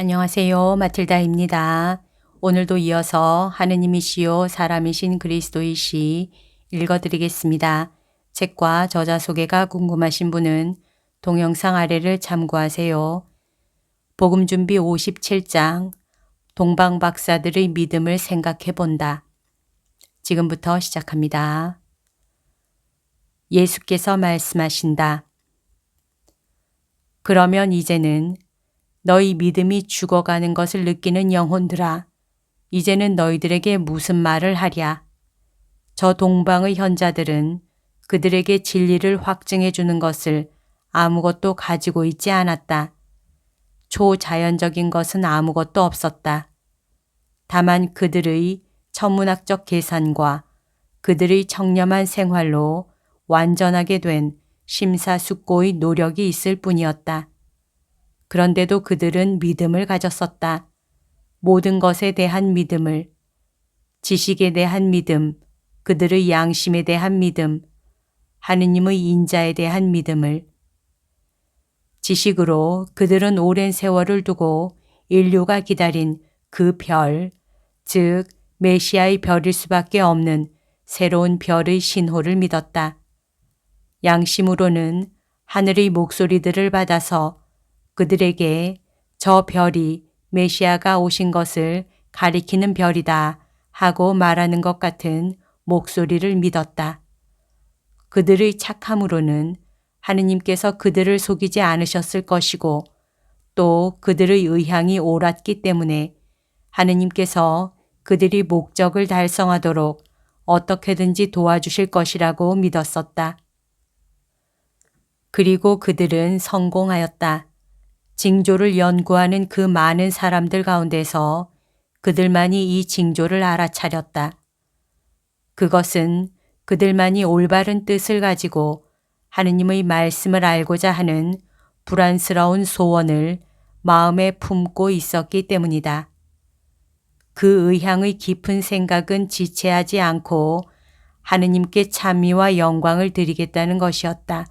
안녕하세요. 마틸다입니다. 오늘도 이어서 하느님이시요 사람이신 그리스도이시 읽어드리겠습니다. 책과 저자 소개가 궁금하신 분은 동영상 아래를 참고하세요. 복음준비 57장 동방박사들의 믿음을 생각해 본다. 지금부터 시작합니다. 예수께서 말씀하신다. 그러면 이제는 너희 믿음이 죽어가는 것을 느끼는 영혼들아, 이제는 너희들에게 무슨 말을 하랴. 저 동방의 현자들은 그들에게 진리를 확증해 주는 것을 아무것도 가지고 있지 않았다. 초자연적인 것은 아무것도 없었다. 다만 그들의 천문학적 계산과 그들의 청렴한 생활로 완전하게 된 심사숙고의 노력이 있을 뿐이었다. 그런데도 그들은 믿음을 가졌었다. 모든 것에 대한 믿음을, 지식에 대한 믿음, 그들의 양심에 대한 믿음, 하느님의 인자에 대한 믿음을. 지식으로 그들은 오랜 세월을 두고 인류가 기다린 그 별, 즉 메시아의 별일 수밖에 없는 새로운 별의 신호를 믿었다. 양심으로는 하늘의 목소리들을 받아서 그들에게 저 별이 메시아가 오신 것을 가리키는 별이다 하고 말하는 것 같은 목소리를 믿었다. 그들의 착함으로는 하느님께서 그들을 속이지 않으셨을 것이고 또 그들의 의향이 옳았기 때문에 하느님께서 그들이 목적을 달성하도록 어떻게든지 도와주실 것이라고 믿었었다. 그리고 그들은 성공하였다. 징조를 연구하는 그 많은 사람들 가운데서 그들만이 이 징조를 알아차렸다. 그것은 그들만이 올바른 뜻을 가지고 하느님의 말씀을 알고자 하는 불안스러운 소원을 마음에 품고 있었기 때문이다. 그 의향의 깊은 생각은 지체하지 않고 하느님께 찬미와 영광을 드리겠다는 것이었다.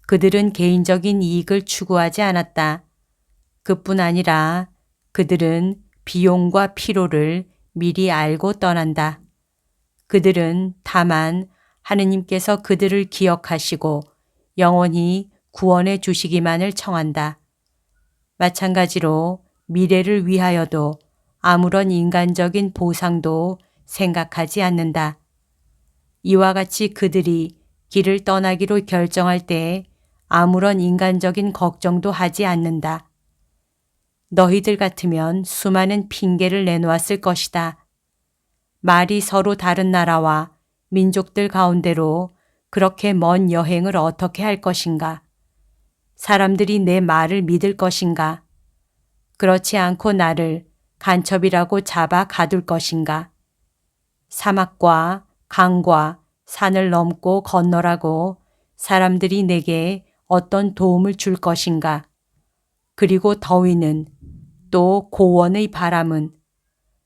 그들은 개인적인 이익을 추구하지 않았다. 그뿐 아니라 그들은 비용과 피로를 미리 알고 떠난다. 그들은 다만 하느님께서 그들을 기억하시고 영원히 구원해 주시기만을 청한다. 마찬가지로 미래를 위하여도 아무런 인간적인 보상도 생각하지 않는다. 이와 같이 그들이 길을 떠나기로 결정할 때 아무런 인간적인 걱정도 하지 않는다. 너희들 같으면 수많은 핑계를 내놓았을 것이다. 말이 서로 다른 나라와 민족들 가운데로 그렇게 먼 여행을 어떻게 할 것인가? 사람들이 내 말을 믿을 것인가? 그렇지 않고 나를 간첩이라고 잡아 가둘 것인가? 사막과 강과 산을 넘고 건너라고 사람들이 내게 어떤 도움을 줄 것인가? 그리고 더위는 또 고원의 바람은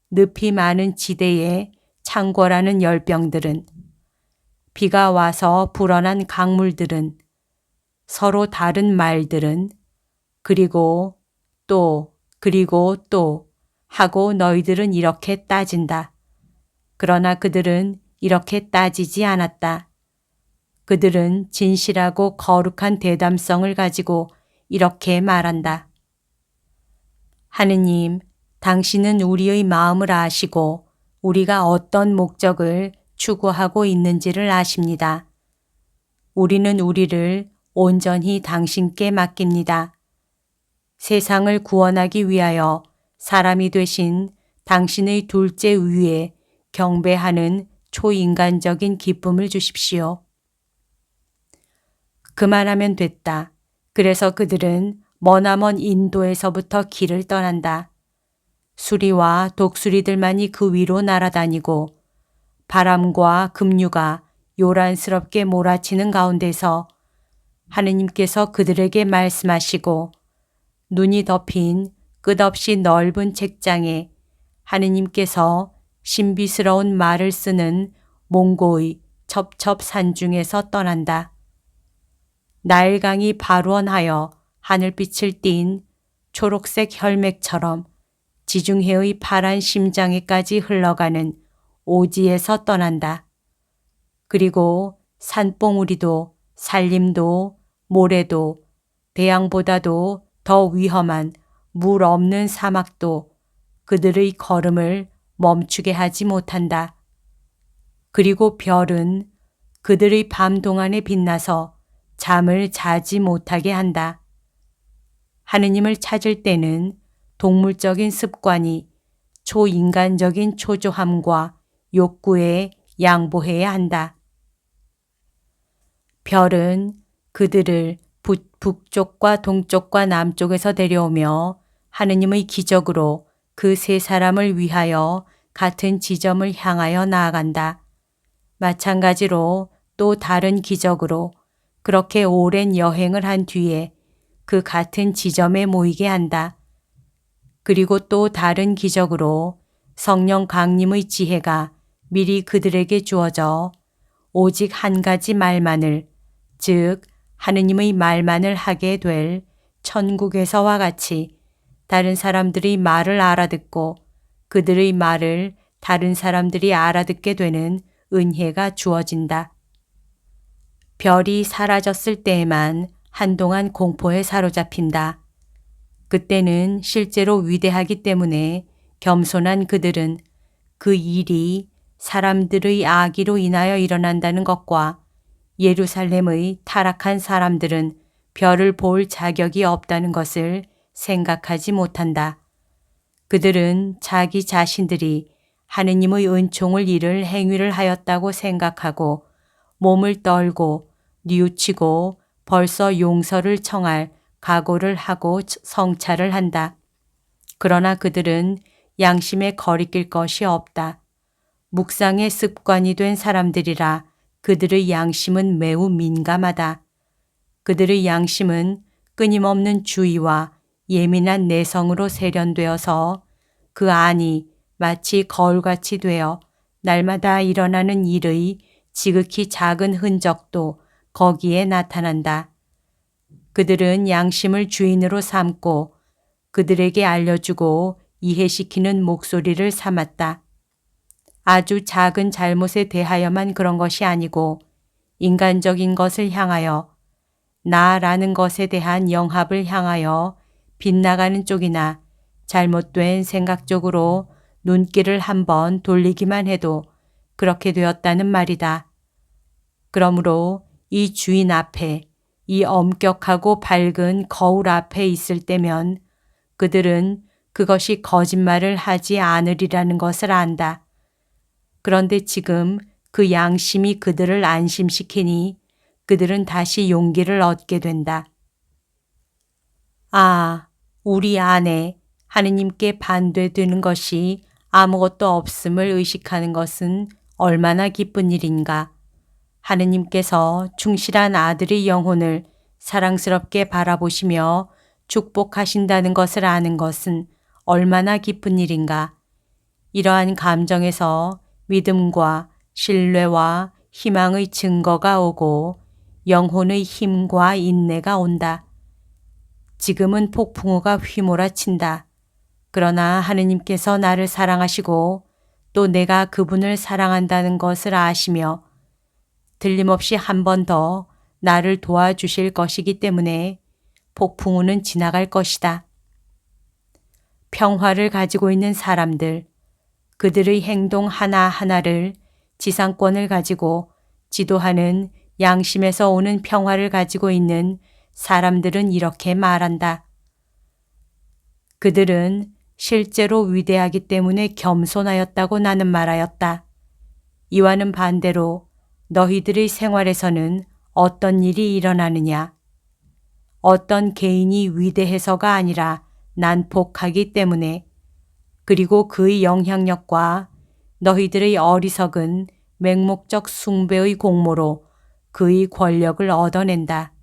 늪이 많은 지대에 창궐하는 열병들은 비가 와서 불어난 강물들은 서로 다른 말들은 그리고 또 하고 너희들은 이렇게 따진다. 그러나 그들은 이렇게 따지지 않았다. 그들은 진실하고 거룩한 대담성을 가지고 이렇게 말한다. 하느님, 당신은 우리의 마음을 아시고 우리가 어떤 목적을 추구하고 있는지를 아십니다. 우리는 우리를 온전히 당신께 맡깁니다. 세상을 구원하기 위하여 사람이 되신 당신의 둘째 위에 경배하는 초인간적인 기쁨을 주십시오. 그만하면 됐다. 그래서 그들은 머나먼 인도에서부터 길을 떠난다. 수리와 독수리들만이 그 위로 날아다니고 바람과 급류가 요란스럽게 몰아치는 가운데서 하느님께서 그들에게 말씀하시고 눈이 덮인 끝없이 넓은 책장에 하느님께서 신비스러운 말을 쓰는 몽고의 첩첩산 중에서 떠난다. 나일강이 발원하여 하늘빛을 띤 초록색 혈맥처럼 지중해의 파란 심장에까지 흘러가는 오지에서 떠난다. 그리고 산봉우리도 산림도 모래도 대양보다도 더 위험한 물 없는 사막도 그들의 걸음을 멈추게 하지 못한다. 그리고 별은 그들의 밤 동안에 빛나서 잠을 자지 못하게 한다. 하느님을 찾을 때는 동물적인 습관이 초인간적인 초조함과 욕구에 양보해야 한다. 별은 그들을 북쪽과 동쪽과 남쪽에서 데려오며 하느님의 기적으로 그 세 사람을 위하여 같은 지점을 향하여 나아간다. 마찬가지로 또 다른 기적으로 그렇게 오랜 여행을 한 뒤에 그 같은 지점에 모이게 한다. 그리고 또 다른 기적으로 성령 강림의 지혜가 미리 그들에게 주어져 오직 한 가지 말만을, 즉 하느님의 말만을 하게 될 천국에서와 같이 다른 사람들이 말을 알아듣고 그들의 말을 다른 사람들이 알아듣게 되는 은혜가 주어진다. 별이 사라졌을 때에만 한동안 공포에 사로잡힌다. 그때는 실제로 위대하기 때문에 겸손한 그들은 그 일이 사람들의 악의로 인하여 일어난다는 것과 예루살렘의 타락한 사람들은 별을 볼 자격이 없다는 것을 생각하지 못한다. 그들은 자기 자신들이 하느님의 은총을 잃을 행위를 하였다고 생각하고 몸을 떨고 뉘우치고 벌써 용서를 청할 각오를 하고 성찰을 한다. 그러나 그들은 양심에 거리낄 것이 없다. 묵상의 습관이 된 사람들이라 그들의 양심은 매우 민감하다. 그들의 양심은 끊임없는 주의와 예민한 내성으로 세련되어서 그 안이 마치 거울같이 되어 날마다 일어나는 일의 지극히 작은 흔적도 거기에 나타난다. 그들은 양심을 주인으로 삼고 그들에게 알려주고 이해시키는 목소리를 삼았다. 아주 작은 잘못에 대하여만 그런 것이 아니고 인간적인 것을 향하여 나라는 것에 대한 영합을 향하여 빗나가는 쪽이나 잘못된 생각 쪽으로 눈길을 한번 돌리기만 해도 그렇게 되었다는 말이다. 그러므로 이 주인 앞에 이 엄격하고 밝은 거울 앞에 있을 때면 그들은 그것이 거짓말을 하지 않으리라는 것을 안다. 그런데 지금 그 양심이 그들을 안심시키니 그들은 다시 용기를 얻게 된다. 아, 우리 안에 하느님께 반대되는 것이 아무것도 없음을 의식하는 것은 얼마나 기쁜 일인가. 하느님께서 충실한 아들의 영혼을 사랑스럽게 바라보시며 축복하신다는 것을 아는 것은 얼마나 기쁜 일인가. 이러한 감정에서 믿음과 신뢰와 희망의 증거가 오고 영혼의 힘과 인내가 온다. 지금은 폭풍우가 휘몰아친다. 그러나 하느님께서 나를 사랑하시고 또 내가 그분을 사랑한다는 것을 아시며 틀림없이 한 번 더 나를 도와주실 것이기 때문에 폭풍우는 지나갈 것이다. 평화를 가지고 있는 사람들, 그들의 행동 하나하나를 지상권을 가지고 지도하는 양심에서 오는 평화를 가지고 있는 사람들은 이렇게 말한다. 그들은 실제로 위대하기 때문에 겸손하였다고 나는 말하였다. 이와는 반대로 너희들의 생활에서는 어떤 일이 일어나느냐? 어떤 개인이 위대해서가 아니라 난폭하기 때문에 그리고 그의 영향력과 너희들의 어리석은 맹목적 숭배의 공모로 그의 권력을 얻어낸다.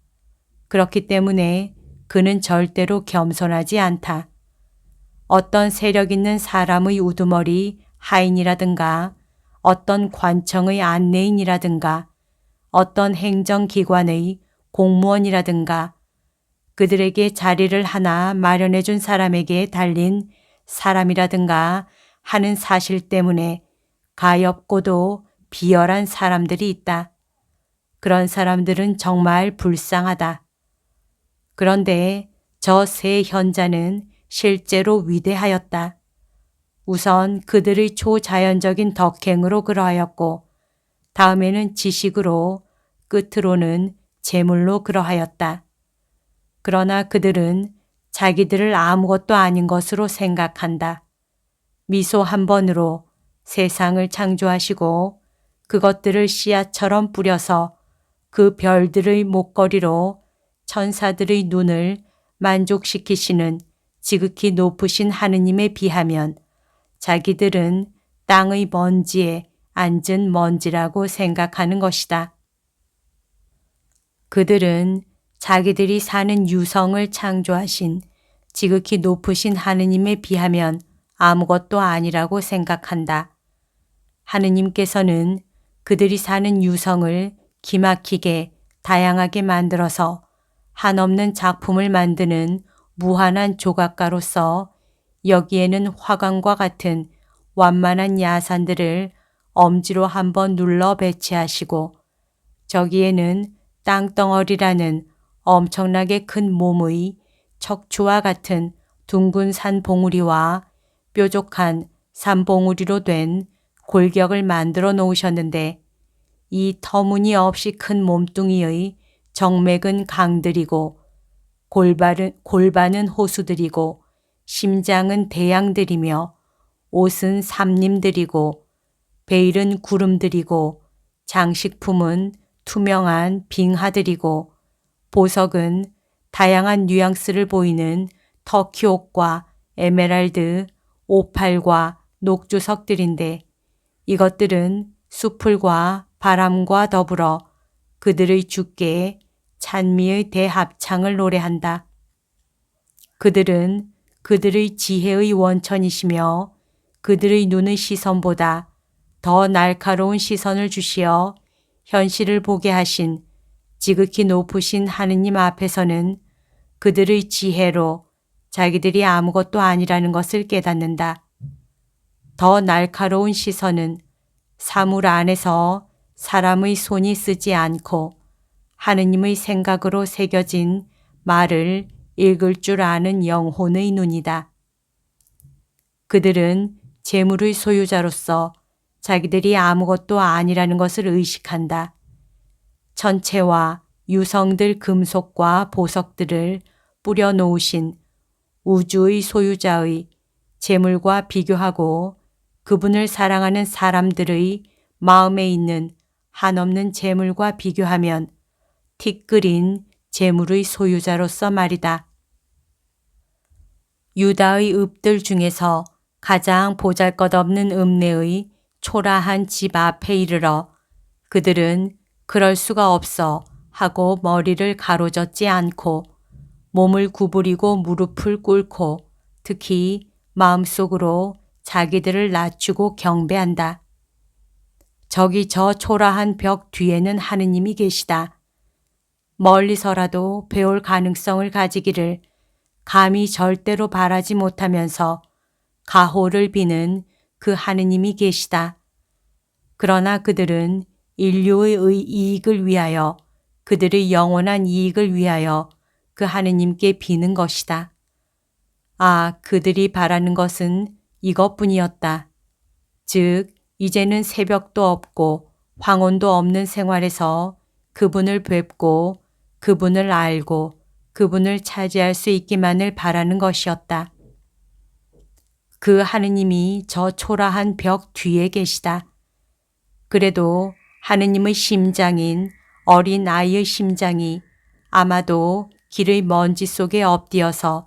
그렇기 때문에 그는 절대로 겸손하지 않다. 어떤 세력 있는 사람의 우두머리 하인이라든가 어떤 관청의 안내인이라든가 어떤 행정기관의 공무원이라든가 그들에게 자리를 하나 마련해 준 사람에게 달린 사람이라든가 하는 사실 때문에 가엾고도 비열한 사람들이 있다. 그런 사람들은 정말 불쌍하다. 그런데 저 세 현자는 실제로 위대하였다. 우선 그들의 초자연적인 덕행으로 그러하였고 다음에는 지식으로 끝으로는 재물로 그러하였다. 그러나 그들은 자기들을 아무것도 아닌 것으로 생각한다. 미소 한 번으로 세상을 창조하시고 그것들을 씨앗처럼 뿌려서 그 별들의 목걸이로 천사들의 눈을 만족시키시는 지극히 높으신 하느님에 비하면 자기들은 땅의 먼지에 앉은 먼지라고 생각하는 것이다. 그들은 자기들이 사는 유성을 창조하신 지극히 높으신 하느님에 비하면 아무것도 아니라고 생각한다. 하느님께서는 그들이 사는 유성을 기막히게 다양하게 만들어서 한없는 작품을 만드는 무한한 조각가로서 여기에는 화관과 같은 완만한 야산들을 엄지로 한번 눌러 배치하시고 저기에는 땅덩어리라는 엄청나게 큰 몸의 척추와 같은 둥근 산봉우리와 뾰족한 산봉우리로 된 골격을 만들어 놓으셨는데 이 터무니없이 큰 몸뚱이의 정맥은 강들이고 골반은 호수들이고 심장은 대양들이며 옷은 삼림들이고 베일은 구름들이고 장식품은 투명한 빙하들이고 보석은 다양한 뉘앙스를 보이는 터키옥과 에메랄드, 오팔과 녹주석들인데 이것들은 수풀과 바람과 더불어 그들의 주께에 찬미의 대합창을 노래한다. 그들은 그들의 지혜의 원천이시며 그들의 눈의 시선보다 더 날카로운 시선을 주시어 현실을 보게 하신 지극히 높으신 하느님 앞에서는 그들의 지혜로 자기들이 아무것도 아니라는 것을 깨닫는다. 더 날카로운 시선은 사물 안에서 사람의 손이 쓰지 않고 하느님의 생각으로 새겨진 말을 읽을 줄 아는 영혼의 눈이다. 그들은 재물의 소유자로서 자기들이 아무것도 아니라는 것을 의식한다. 천체와 유성들 금속과 보석들을 뿌려 놓으신 우주의 소유자의 재물과 비교하고 그분을 사랑하는 사람들의 마음에 있는 한없는 재물과 비교하면 티끌인 재물의 소유자로서 말이다. 유다의 읍들 중에서 가장 보잘것없는 읍내의 초라한 집 앞에 이르러 그들은 그럴 수가 없어 하고 머리를 가로젓지 않고 몸을 구부리고 무릎을 꿇고 특히 마음속으로 자기들을 낮추고 경배한다. 저기 저 초라한 벽 뒤에는 하느님이 계시다. 멀리서라도 배울 가능성을 가지기를 감히 절대로 바라지 못하면서 가호를 비는 그 하느님이 계시다. 그러나 그들은 인류의 이익을 위하여 그들의 영원한 이익을 위하여 그 하느님께 비는 것이다. 아, 그들이 바라는 것은 이것뿐이었다. 즉, 이제는 새벽도 없고 황혼도 없는 생활에서 그분을 뵙고 그분을 알고 그분을 차지할 수 있기만을 바라는 것이었다. 그 하느님이 저 초라한 벽 뒤에 계시다. 그래도 하느님의 심장인 어린 아이의 심장이 아마도 길의 먼지 속에 엎드어서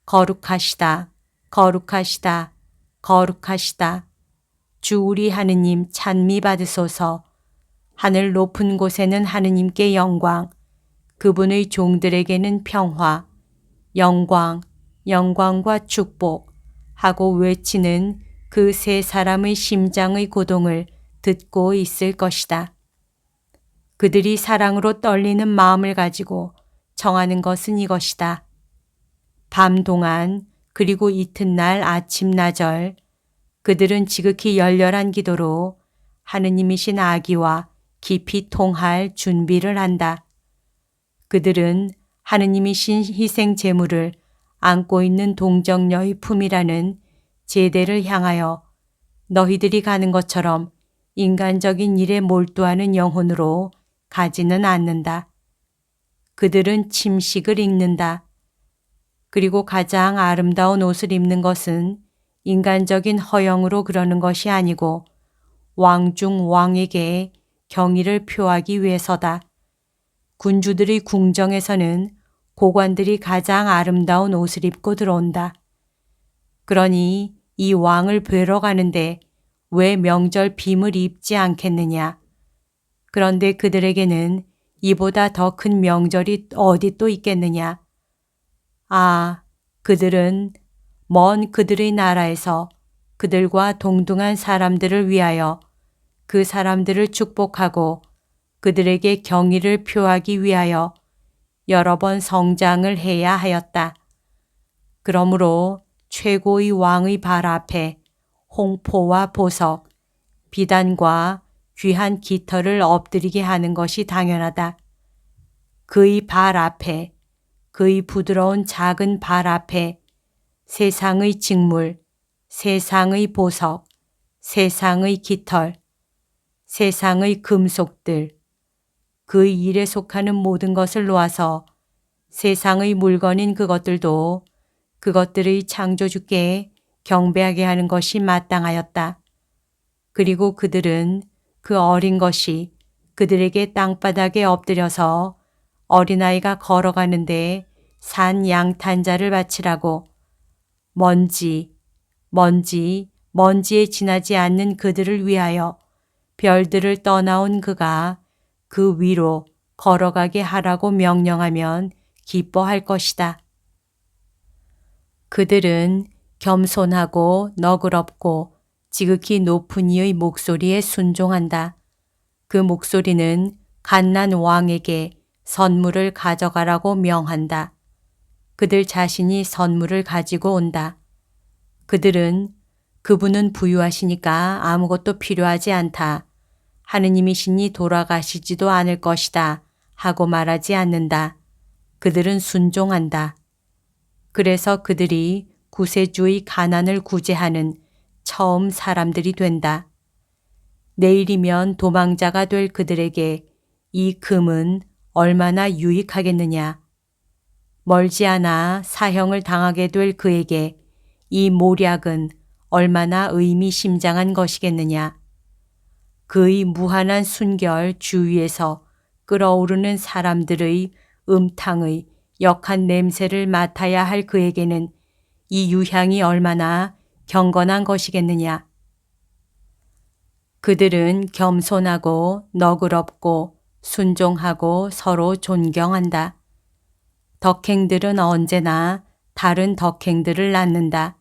거룩하시다, 거룩하시다, 거룩하시다. 주 우리 하느님 찬미 받으소서. 하늘 높은 곳에는 하느님께 영광, 그분의 종들에게는 평화, 영광, 영광과 축복 하고 외치는 그 세 사람의 심장의 고동을 듣고 있을 것이다. 그들이 사랑으로 떨리는 마음을 가지고 청하는 것은 이것이다. 밤 동안 그리고 이튿날 아침나절 그들은 지극히 열렬한 기도로 하느님이신 아기와 깊이 통할 준비를 한다. 그들은 하느님이신 희생 제물을 안고 있는 동정녀의 품이라는 제대를 향하여 너희들이 가는 것처럼 인간적인 일에 몰두하는 영혼으로 가지는 않는다. 그들은 침식을 읽는다. 그리고 가장 아름다운 옷을 입는 것은 인간적인 허영으로 그러는 것이 아니고 왕 중 왕에게 경의를 표하기 위해서다. 군주들의 궁정에서는 고관들이 가장 아름다운 옷을 입고 들어온다. 그러니 이 왕을 뵈러 가는데 왜 명절 빔을 입지 않겠느냐. 그런데 그들에게는 이보다 더 큰 명절이 어디 또 있겠느냐. 아, 그들은 먼 그들의 나라에서 그들과 동등한 사람들을 위하여 그 사람들을 축복하고 그들에게 경의를 표하기 위하여 여러 번 성장을 해야 하였다. 그러므로 최고의 왕의 발 앞에 홍포와 보석, 비단과 귀한 깃털을 엎드리게 하는 것이 당연하다. 그의 발 앞에, 그의 부드러운 작은 발 앞에 세상의 직물, 세상의 보석, 세상의 깃털, 세상의 금속들, 그의 일에 속하는 모든 것을 놓아서 세상의 물건인 그것들도 그것들의 창조주께 경배하게 하는 것이 마땅하였다. 그리고 그들은 그 어린 것이 그들에게 땅바닥에 엎드려서 어린아이가 걸어가는데 산 양탄자를 바치라고 먼지에 지나지 않는 그들을 위하여 별들을 떠나온 그가 그 위로 걸어가게 하라고 명령하면 기뻐할 것이다. 그들은 겸손하고 너그럽고 지극히 높은 이의 목소리에 순종한다. 그 목소리는 갓난 왕에게 선물을 가져가라고 명한다. 그들 자신이 선물을 가지고 온다. 그들은 그분은 부유하시니까 아무것도 필요하지 않다. 하느님이시니 돌아가시지도 않을 것이다. 하고 말하지 않는다. 그들은 순종한다. 그래서 그들이 구세주의 가난을 구제하는 처음 사람들이 된다. 내일이면 도망자가 될 그들에게 이 금은 얼마나 유익하겠느냐. 멀지 않아 사형을 당하게 될 그에게 이 모략은 얼마나 의미심장한 것이겠느냐. 그의 무한한 순결 주위에서 끓어오르는 사람들의 음탕의 역한 냄새를 맡아야 할 그에게는 이 유향이 얼마나 경건한 것이겠느냐. 그들은 겸손하고 너그럽고 순종하고 서로 존경한다. 덕행들은 언제나 다른 덕행들을 낳는다.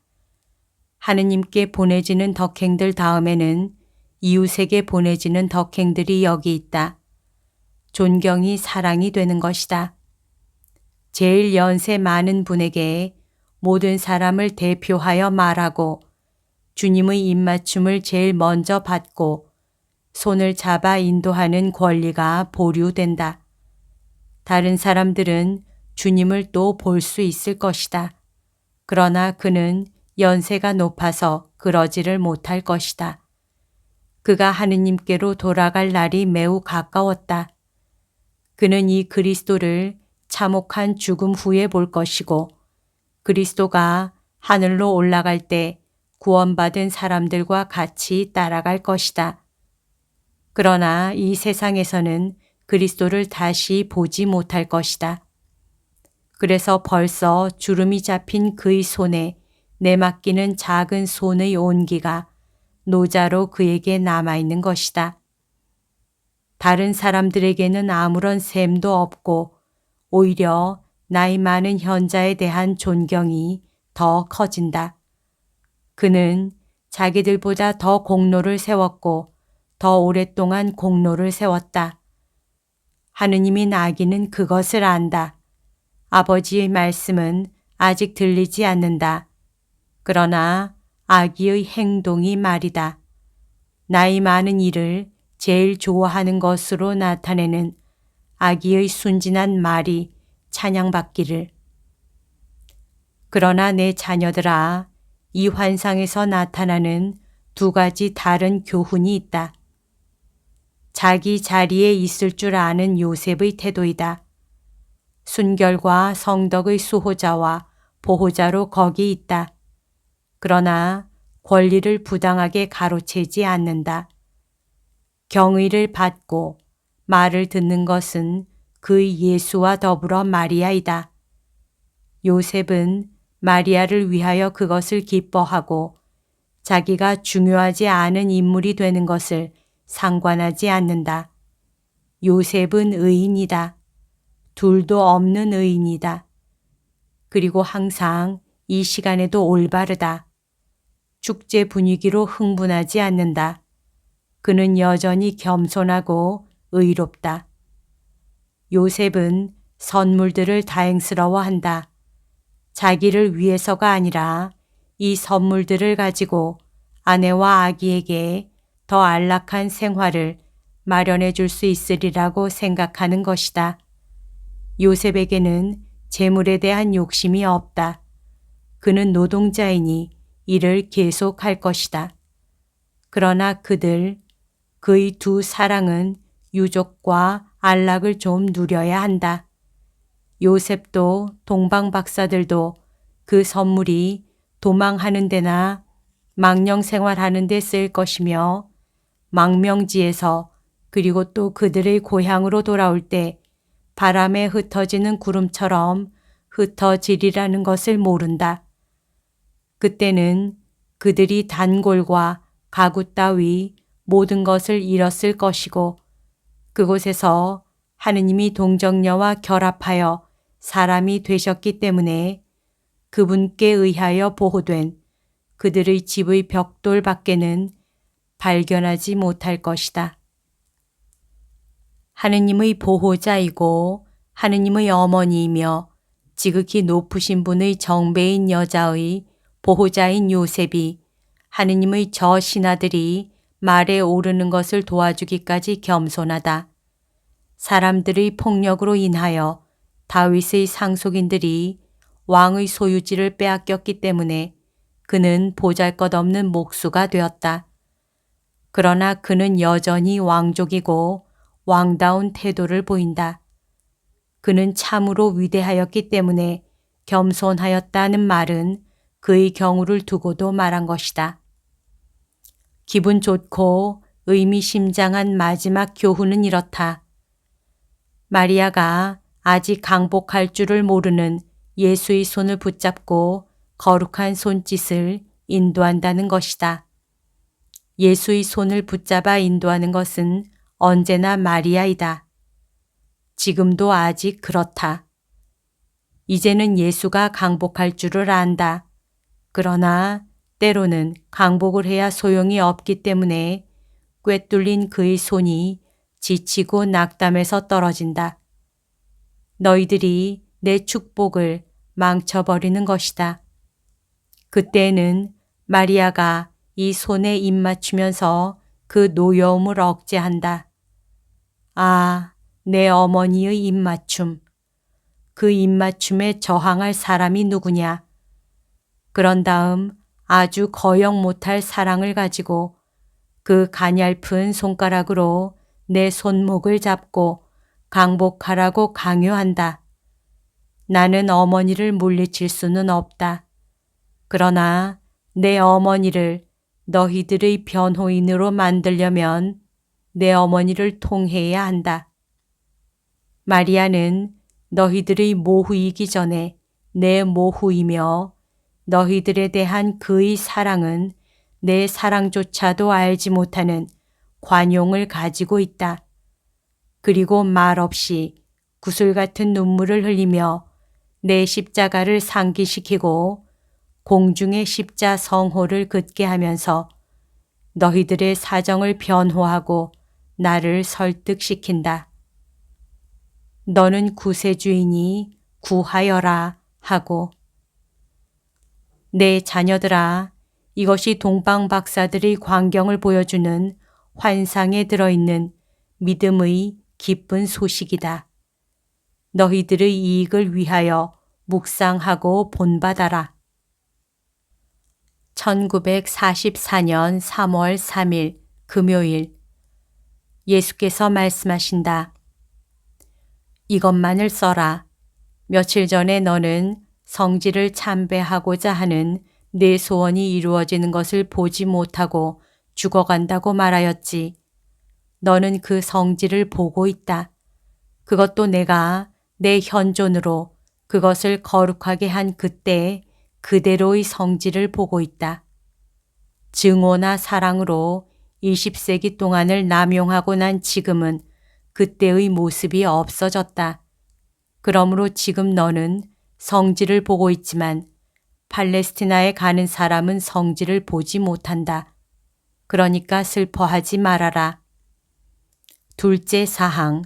하느님께 보내지는 덕행들 다음에는 이웃에게 보내지는 덕행들이 여기 있다. 존경이 사랑이 되는 것이다. 제일 연세 많은 분에게 모든 사람을 대표하여 말하고 주님의 입맞춤을 제일 먼저 받고 손을 잡아 인도하는 권리가 보류된다. 다른 사람들은 주님을 또 볼 수 있을 것이다. 그러나 그는 연세가 높아서 그러지를 못할 것이다. 그가 하느님께로 돌아갈 날이 매우 가까웠다. 그는 이 그리스도를 참혹한 죽음 후에 볼 것이고 그리스도가 하늘로 올라갈 때 구원받은 사람들과 같이 따라갈 것이다. 그러나 이 세상에서는 그리스도를 다시 보지 못할 것이다. 그래서 벌써 주름이 잡힌 그의 손에 내맡기는 작은 손의 온기가 노자로 그에게 남아있는 것이다. 다른 사람들에게는 아무런 셈도 없고 오히려 나이 많은 현자에 대한 존경이 더 커진다. 그는 자기들보다 더 공로를 세웠고 더 오랫동안 공로를 세웠다. 하느님인 아기는 그것을 안다. 아버지의 말씀은 아직 들리지 않는다. 그러나 아기의 행동이 말이다. 나이 많은 이를 제일 좋아하는 것으로 나타내는 아기의 순진한 말이 찬양받기를. 그러나 내 자녀들아, 이 환상에서 나타나는 두 가지 다른 교훈이 있다. 자기 자리에 있을 줄 아는 요셉의 태도이다. 순결과 성덕의 수호자와 보호자로 거기 있다. 그러나 권리를 부당하게 가로채지 않는다. 경의를 받고 말을 듣는 것은 그의 예수와 더불어 마리아이다. 요셉은 마리아를 위하여 그것을 기뻐하고 자기가 중요하지 않은 인물이 되는 것을 상관하지 않는다. 요셉은 의인이다. 둘도 없는 의인이다. 그리고 항상 이 시간에도 올바르다. 축제 분위기로 흥분하지 않는다. 그는 여전히 겸손하고 의롭다. 요셉은 선물들을 다행스러워한다. 자기를 위해서가 아니라 이 선물들을 가지고 아내와 아기에게 더 안락한 생활을 마련해 줄 수 있으리라고 생각하는 것이다. 요셉에게는 재물에 대한 욕심이 없다. 그는 노동자이니 일을 계속할 것이다. 그러나 그의 두 사랑은 유족과 안락을 좀 누려야 한다. 요셉도 동방 박사들도 그 선물이 도망하는 데나 망령 생활하는 데 쓸 것이며 망명지에서 그리고 또 그들의 고향으로 돌아올 때 바람에 흩어지는 구름처럼 흩어지리라는 것을 모른다. 그때는 그들이 단골과 가구 따위 모든 것을 잃었을 것이고 그곳에서 하느님이 동정녀와 결합하여 사람이 되셨기 때문에 그분께 의하여 보호된 그들의 집의 벽돌 밖에는 발견하지 못할 것이다. 하느님의 보호자이고 하느님의 어머니이며 지극히 높으신 분의 정배인 여자의 보호자인 요셉이 하느님의 저 신하들이 말에 오르는 것을 도와주기까지 겸손하다. 사람들의 폭력으로 인하여 다윗의 상속인들이 왕의 소유지를 빼앗겼기 때문에 그는 보잘것없는 목수가 되었다. 그러나 그는 여전히 왕족이고 왕다운 태도를 보인다. 그는 참으로 위대하였기 때문에 겸손하였다는 말은 그의 경우를 두고도 말한 것이다. 기분 좋고 의미심장한 마지막 교훈은 이렇다. 마리아가 아직 강복할 줄을 모르는 예수의 손을 붙잡고 거룩한 손짓을 인도한다는 것이다. 예수의 손을 붙잡아 인도하는 것은 언제나 마리아이다. 지금도 아직 그렇다. 이제는 예수가 강복할 줄을 안다. 그러나 때로는 강복을 해야 소용이 없기 때문에 꿰뚫린 그의 손이 지치고 낙담해서 떨어진다. 너희들이 내 축복을 망쳐버리는 것이다. 그때는 마리아가 이 손에 입맞추면서 그 노여움을 억제한다. 아, 내 어머니의 입맞춤. 그 입맞춤에 저항할 사람이 누구냐? 그런 다음 아주 거역 못할 사랑을 가지고 그 가냘픈 손가락으로 내 손목을 잡고 강복하라고 강요한다. 나는 어머니를 물리칠 수는 없다. 그러나 내 어머니를 너희들의 변호인으로 만들려면 내 어머니를 통해야 한다. 마리아는 너희들의 모후이기 전에 내 모후이며 너희들에 대한 그의 사랑은 내 사랑조차도 알지 못하는 관용을 가지고 있다. 그리고 말없이 구슬 같은 눈물을 흘리며 내 십자가를 상기시키고 공중의 십자 성호를 긋게 하면서 너희들의 사정을 변호하고 나를 설득시킨다. 너는 구세주이니 구하여라 하고. 내 자녀들아, 이것이 동방 박사들의 광경을 보여주는 환상에 들어있는 믿음의 기쁜 소식이다. 너희들의 이익을 위하여 묵상하고 본받아라. 1944년 3월 3일 금요일 예수께서 말씀하신다. 이것만을 써라. 며칠 전에 너는 성지를 참배하고자 하는 내 소원이 이루어지는 것을 보지 못하고 죽어간다고 말하였지. 너는 그 성지를 보고 있다. 그것도 내가 내 현존으로 그것을 거룩하게 한 그때 그대로의 성지를 보고 있다. 증오나 사랑으로 20세기 동안을 남용하고 난 지금은 그때의 모습이 없어졌다. 그러므로 지금 너는 성지를 보고 있지만 팔레스티나에 가는 사람은 성지를 보지 못한다. 그러니까 슬퍼하지 말아라. 둘째 사항.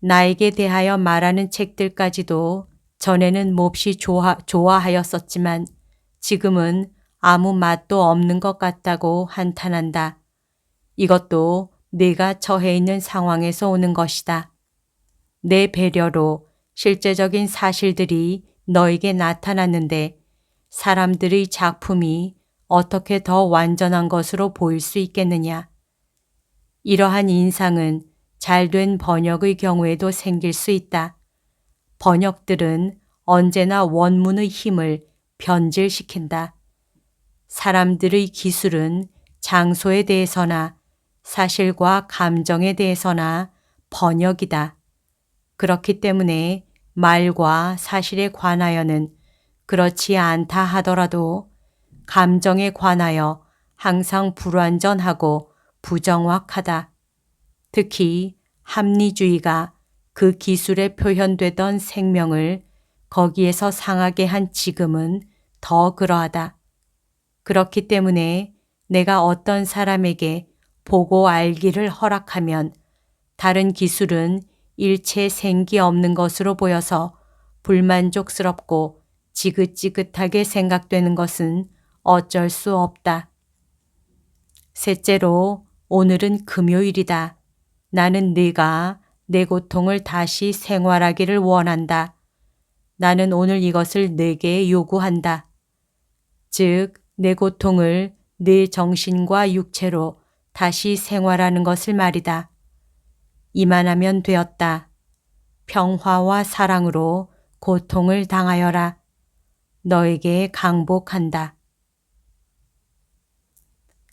나에게 대하여 말하는 책들까지도 전에는 몹시 좋아하였었지만 지금은 아무 맛도 없는 것 같다고 한탄한다. 이것도 내가 처해 있는 상황에서 오는 것이다. 내 배려로 실제적인 사실들이 너에게 나타났는데 사람들의 작품이 어떻게 더 완전한 것으로 보일 수 있겠느냐. 이러한 인상은 잘된 번역의 경우에도 생길 수 있다. 번역들은 언제나 원문의 힘을 변질시킨다. 사람들의 기술은 장소에 대해서나 사실과 감정에 대해서나 번역이다. 그렇기 때문에 말과 사실에 관하여는 그렇지 않다 하더라도 감정에 관하여 항상 불완전하고 부정확하다. 특히 합리주의가 그 기술에 표현되던 생명을 거기에서 상하게 한 지금은 더 그러하다. 그렇기 때문에 내가 어떤 사람에게 보고 알기를 허락하면 다른 기술은 일체 생기 없는 것으로 보여서 불만족스럽고 지긋지긋하게 생각되는 것은 어쩔 수 없다. 셋째로, 오늘은 금요일이다. 나는 네가 내 고통을 다시 생활하기를 원한다. 나는 오늘 이것을 내게 요구한다. 즉, 내 고통을 내 정신과 육체로 다시 생활하는 것을 말이다. 이만하면 되었다. 평화와 사랑으로 고통을 당하여라. 너에게 강복한다.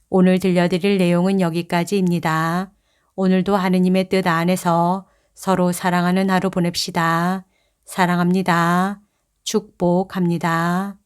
오늘 들려드릴 내용은 여기까지입니다. 오늘도 하느님의 뜻 안에서 서로 사랑하는 하루 보냅시다. 사랑합니다. 축복합니다.